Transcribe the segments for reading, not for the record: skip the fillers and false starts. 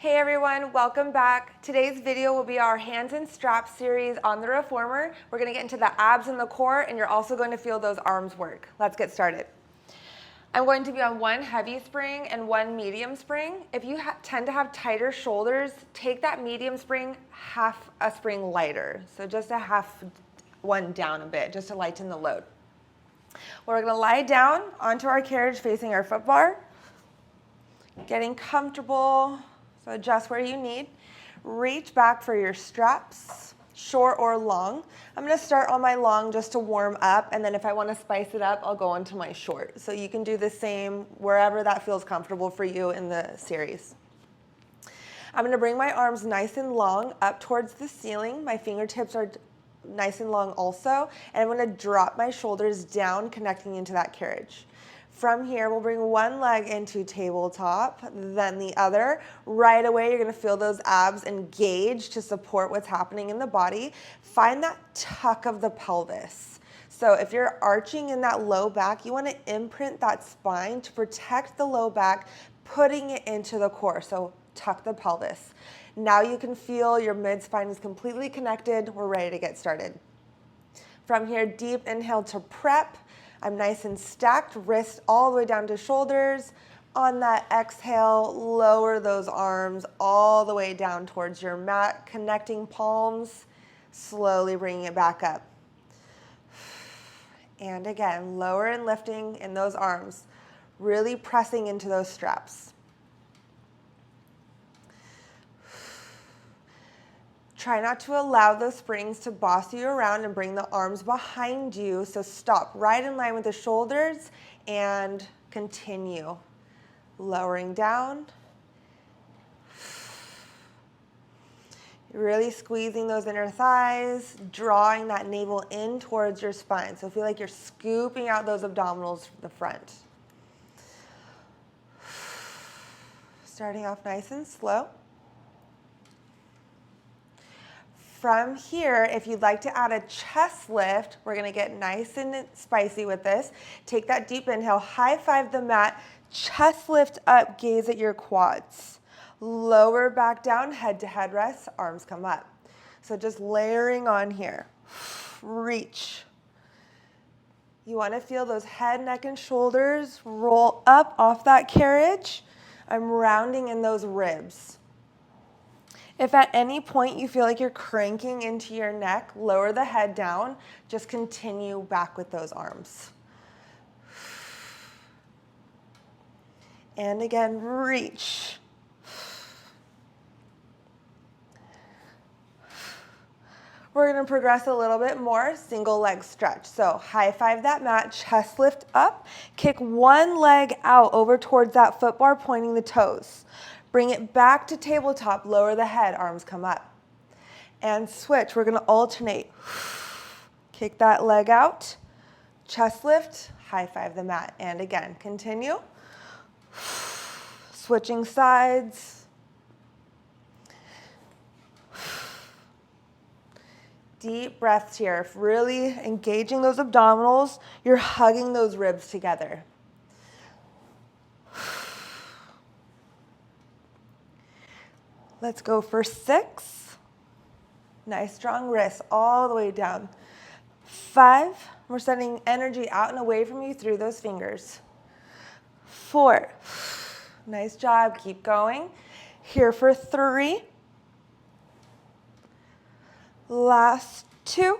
Hey everyone, welcome back. Today's video will be our hands and straps series on the reformer. We're going to get into the abs and the core, and you're also going to feel those arms work. Let's get started. I'm going to be on one heavy spring and one medium spring. If you tend to have tighter shoulders, take that medium spring half a spring lighter. So just a half one down a bit, just to lighten the load. We're going to lie down onto our carriage facing our foot bar, getting comfortable. So adjust where you need. Reach back for your straps, short or long. I'm going to start on my long just to warm up, and then if I want to spice it up, I'll go into my short. So you can do the same wherever that feels comfortable for you in the series. I'm going to bring my arms nice and long up towards the ceiling. My fingertips are nice and long also, and I'm going to drop my shoulders down, connecting into that carriage. From here, we'll bring one leg into tabletop, then the other. Right away, you're going to feel those abs engage to support what's happening in the body. Find that tuck of the pelvis. So if you're arching in that low back, you want to imprint that spine to protect the low back, putting it into the core. So tuck the pelvis. Now you can feel your mid-spine is completely connected. We're ready to get started. From here, deep inhale to prep. I'm nice and stacked, wrists all the way down to shoulders. On that exhale, lower those arms all the way down towards your mat, connecting palms, slowly bringing it back up. And again, lower and lifting in those arms, really pressing into those straps. Try not to allow those springs to boss you around and bring the arms behind you. So stop right in line with the shoulders and continue. Lowering down. Really squeezing those inner thighs, drawing that navel in towards your spine. So feel like you're scooping out those abdominals from the front. Starting off nice and slow. From here, if you'd like to add a chest lift, we're going to get nice and spicy with this. Take that deep inhale, high five the mat, chest lift up, gaze at your quads. Lower back down, head to head rest, arms come up. So just layering on here. Reach. You want to feel those head, neck, and shoulders roll up off that carriage. I'm rounding in those ribs. If at any point you feel like you're cranking into your neck, lower the head down. Just continue back with those arms. And again, reach. We're going to progress a little bit more, single leg stretch. So high five that mat, chest lift up, kick one leg out over towards that foot bar, pointing the toes. Bring it back to tabletop, lower the head, arms come up. And switch, we're going to alternate. Kick that leg out, chest lift, high five the mat. And again, continue. Switching sides. Deep breaths here, really engaging those abdominals. You're hugging those ribs together. Let's go for 6. Nice strong wrists all the way down. 5, we're sending energy out and away from you through those fingers. 4, nice job, keep going. Here for 3. Last 2.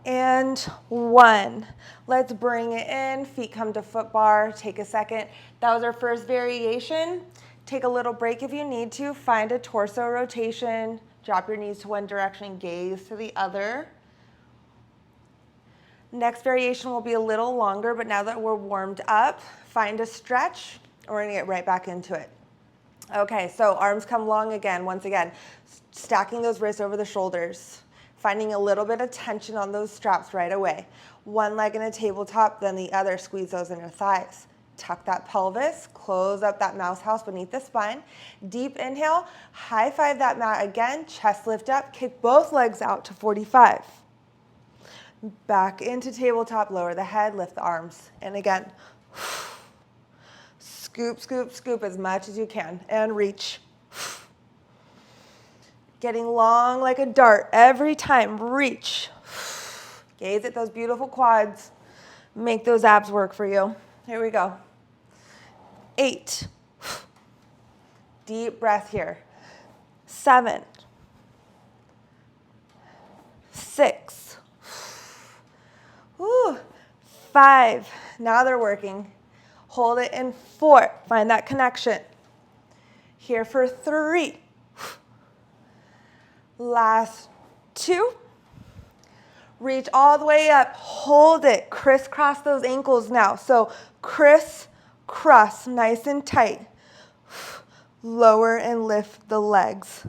And 1. Let's bring it in, feet come to foot bar, take a second. That was our first variation. Take a little break if you need to. Find a torso rotation. Drop your knees to one direction, gaze to the other. Next variation will be a little longer, but now that we're warmed up, find a stretch, and we're going to get right back into it. Okay, so arms come long again, once again. Stacking those wrists over the shoulders. Finding a little bit of tension on those straps right away. One leg in a tabletop, then the other. Squeeze those inner thighs. Tuck that pelvis, close up that mouse house beneath the spine. Deep inhale, high five that mat again, chest lift up, kick both legs out to 45. Back into tabletop, lower the head, lift the arms. And again, Scoop, scoop, scoop as much as you can and reach. Getting long like a dart every time. Reach. Gaze at those beautiful quads. Make those abs work for you. Here we go. 8. Deep breath here. 7. 6. Woo. 5. Now they're working. Hold it in 4. Find that connection. Here for 3. Last 2. Reach all the way up. Hold it. Crisscross those ankles now. So criss-cross, nice and tight. Lower and lift the legs.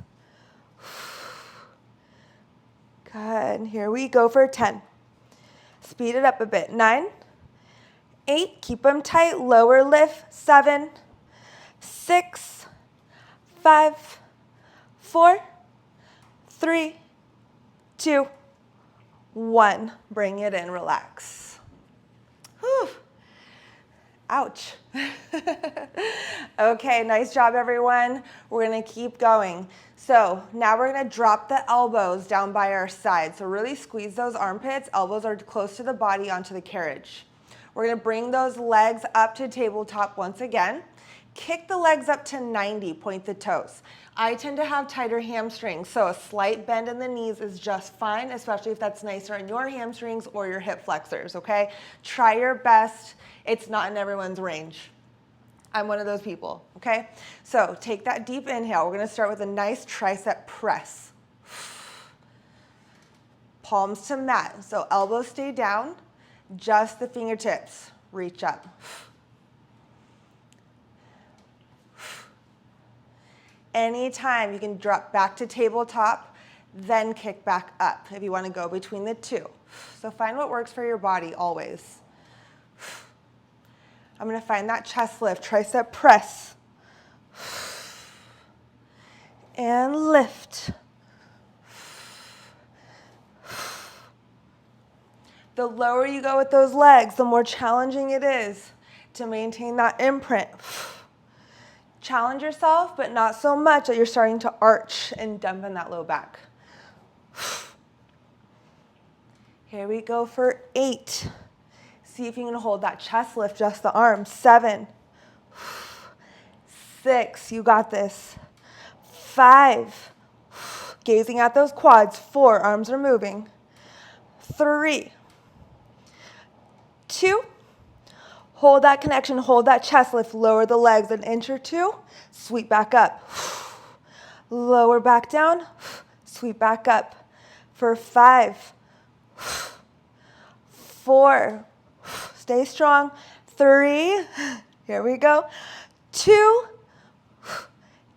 Good. Here we go for 10. Speed it up a bit. 9. 8. Keep them tight. Lower lift. 7. 6. 5. 4. 3. 2. 1. Bring it in. Relax. Whew. Ouch. Okay, nice job, everyone. We're going to keep going. So now we're going to drop the elbows down by our sides. So really squeeze those armpits. Elbows are close to the body onto the carriage. We're going to bring those legs up to tabletop once again. Kick the legs up to 90, point the toes. I tend to have tighter hamstrings, so a slight bend in the knees is just fine, especially if that's nicer on your hamstrings or your hip flexors, okay? Try your best. It's not in everyone's range. I'm one of those people, okay? So take that deep inhale. We're gonna start with a nice tricep press. Palms to mat, so elbows stay down, just the fingertips reach up. Anytime you can drop back to tabletop, then kick back up if you want to go between the two. So find what works for your body always. I'm going to find that chest lift, tricep press. And lift. The lower you go with those legs, the more challenging it is to maintain that imprint. Challenge yourself, but not so much that you're starting to arch and dump in that low back. Here we go for 8. See if you can hold that chest lift, just the arms. 7. 6, you got this. 5, gazing at those quads. 4, arms are moving. 3, 2, hold that connection, hold that chest lift, lower the legs an inch or 2, sweep back up. Lower back down, sweep back up. For 5, 4, stay strong. 3, here we go. 2,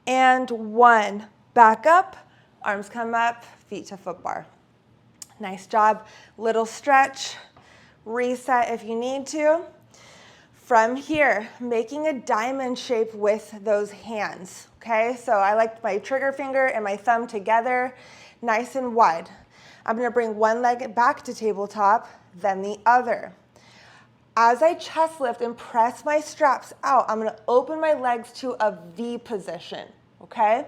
and 1. Back up, arms come up, feet to foot bar. Nice job. Little stretch, reset if you need to. From here, making a diamond shape with those hands, okay? So I like my trigger finger and my thumb together, nice and wide. I'm gonna bring one leg back to tabletop, then the other. As I chest lift and press my straps out, I'm gonna open my legs to a V position, okay?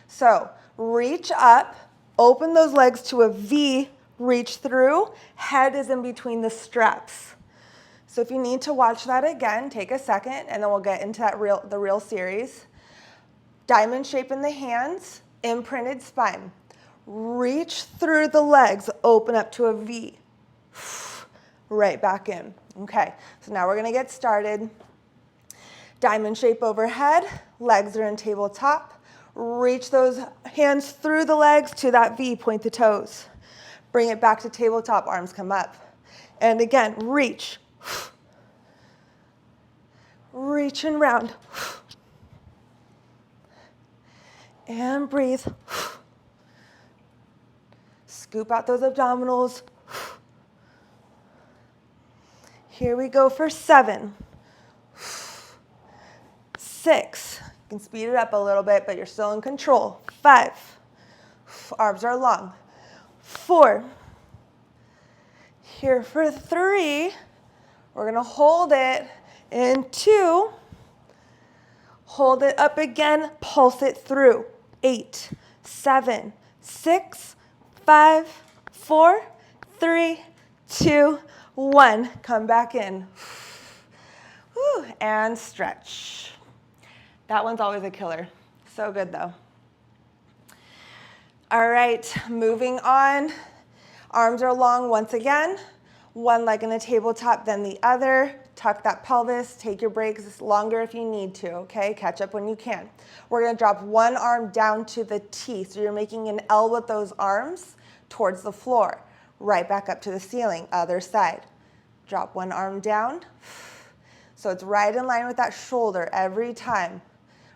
So reach up, open those legs to a V, reach through, head is in between the straps. So if you need to watch that again, take a second, and then we'll get into that the real series. Diamond shape in the hands, imprinted spine. Reach through the legs, open up to a V. Right back in. Okay, so now we're gonna get started. Diamond shape overhead, legs are in tabletop. Reach those hands through the legs to that V, point the toes. Bring it back to tabletop, arms come up. And again, reach. Reach and round. And breathe. Scoop out those abdominals. Here we go for 7. 6. You can speed it up a little bit, but you're still in control. 5. Arms are long. 4. Here for 3. We're going to hold it in 2. Hold it up again, pulse it through. 8, 7, 6, 5, 4, 3, 2, 1. Come back in. Whew, and stretch. That one's always a killer. So good though. All right, moving on. Arms are long once again. One leg in the tabletop, then the other. Tuck that pelvis. Take your breaks longer if you need to, okay? Catch up when you can. We're gonna drop one arm down to the T. So you're making an L with those arms towards the floor. Right back up to the ceiling, other side. Drop one arm down. So it's right in line with that shoulder every time.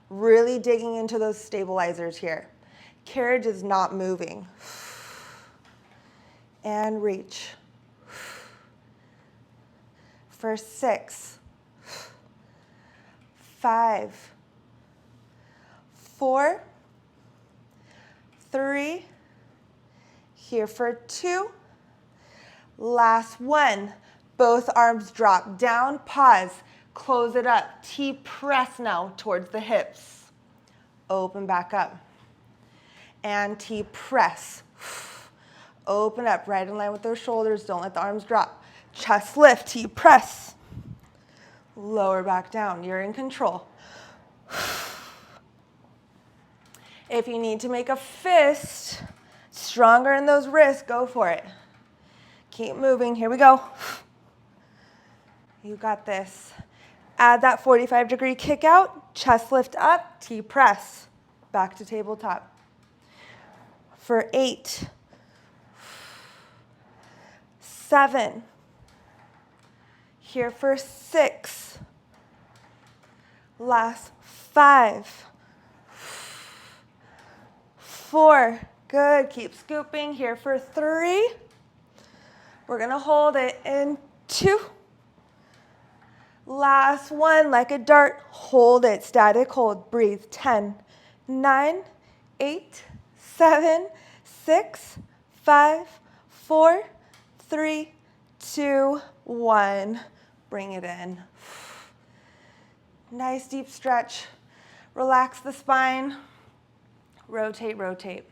Really digging into those stabilizers here. Carriage is not moving. And reach. For 6, 5, 4, 3, here for 2, last one. Both arms drop down, pause, close it up. T press now towards the hips. Open back up. And T press. Open up, right in line with those shoulders. Don't let the arms drop. Chest lift, T press. Lower back down. You're in control. If you need to make a fist stronger in those wrists, go for it. Keep moving. Here we go. You got this. Add that 45-degree kick out. Chest lift up. T press. Back to tabletop. For 8, 7, here for 6, last 5, 4, good, keep scooping, here for 3, we're gonna hold it in 2, last one, like a dart, hold it, static hold, breathe, 10, 9, 8, 7, 6, 5, 4, 3, 2, 1. Bring it in. Nice deep stretch. Relax the spine. Rotate, rotate.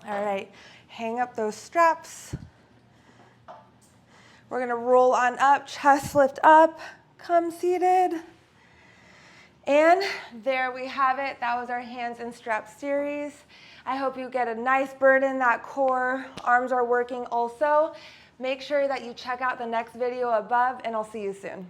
All right, hang up those straps. We're gonna roll on up, chest lift up, come seated. And there we have it. That was our hands and straps series. I hope you get a nice burn in that core. Arms are working also. Make sure that you check out the next video above, and I'll see you soon.